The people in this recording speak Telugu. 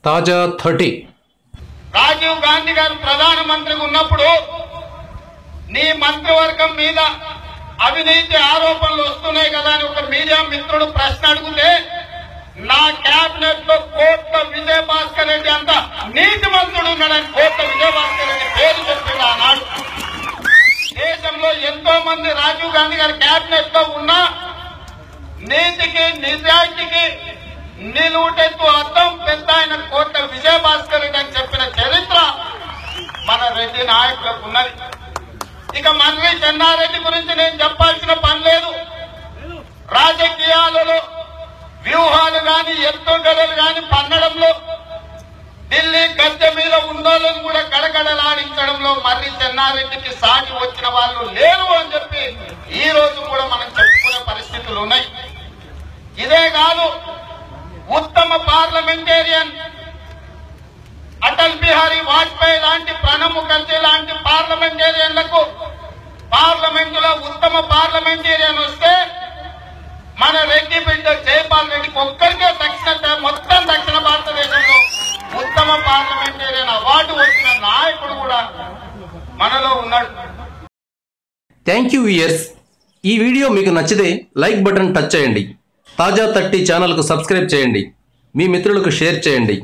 తాజా 30 రాజీవ్ గాంధీ గారు ప్రధానమంత్రిగా ఉన్నప్పుడు నీ మంత్రివర్గం మీద అవినీతి ఆరోపణలు వస్తున్నాయి కదా అని ఒక మీడియా మిత్రుడు ప్రశ్న అడిగితే నా కేబినెట్ లో కోట్ల విజయభాస్కర్ రెడ్డి అంత నీతిమంతుడు ఉన్నాడని కోట్ల విజయభాస్కర్ రెడ్డి పేరు చెప్పింది ఆనాడు. దేశంలో ఎంతో మంది రాజీవ్ గాంధీ గారి కేబినెట్ లో ఉన్న నీతికి నిజాయితీకి నిలువుటెత్తు అర్థం పెద్ద ఆయన కోట్ల విజయభాస్కర్ రెడ్డి అని చెప్పిన చరిత్ర మన రెడ్డి నాయకులకు ఉన్నది. ఇక మంత్రి చెన్నారెడ్డి గురించి నేను చెప్పాల్సిన పని లేదు. రాజకీయాలలో వ్యూహాలు గాని ఎత్తుగడలు గాని పన్నడంలో ఢిల్లీ గద్దె మీద ఉన్నోళ్ళని కూడా గడగడలాడించడంలో మర్రి చెన్నారెడ్డికి సాటి వచ్చిన వాళ్ళు లేరు అని చెప్పి ఈ రోజు కూడా మనం చెప్పుకునే పరిస్థితులు ఉన్నాయి. ఇదే కాదు, ఉత్తమ పార్లమెంటేరియన్ అటల్ బిహారీ వాజ్పేయి లాంటి, ప్రణబ్ ముఖర్జీ లాంటి పార్లమెంటేరియన్లకు పార్లమెంటులో ఉత్తమ పార్లమెంటేరియన్ వస్తే మన రెడ్డి బిడ్డ జైపాల్ రెడ్డికి ఒక్కరికే మొత్తం దక్షిణ భారతదేశంలో ఉత్తమ పార్లమెంటేరియన్ అవార్డు వచ్చిన నాయకుడు కూడా మనలో ఉన్నాడు. Thank you viewers. ఈ వీడియో మీకు నచ్చితే లైక్ బటన్ టచ్ చేయండి. తాజా 30 ఛానల్కు సబ్స్క్రైబ్ చేయండి. మీ మిత్రులకు షేర్ చేయండి.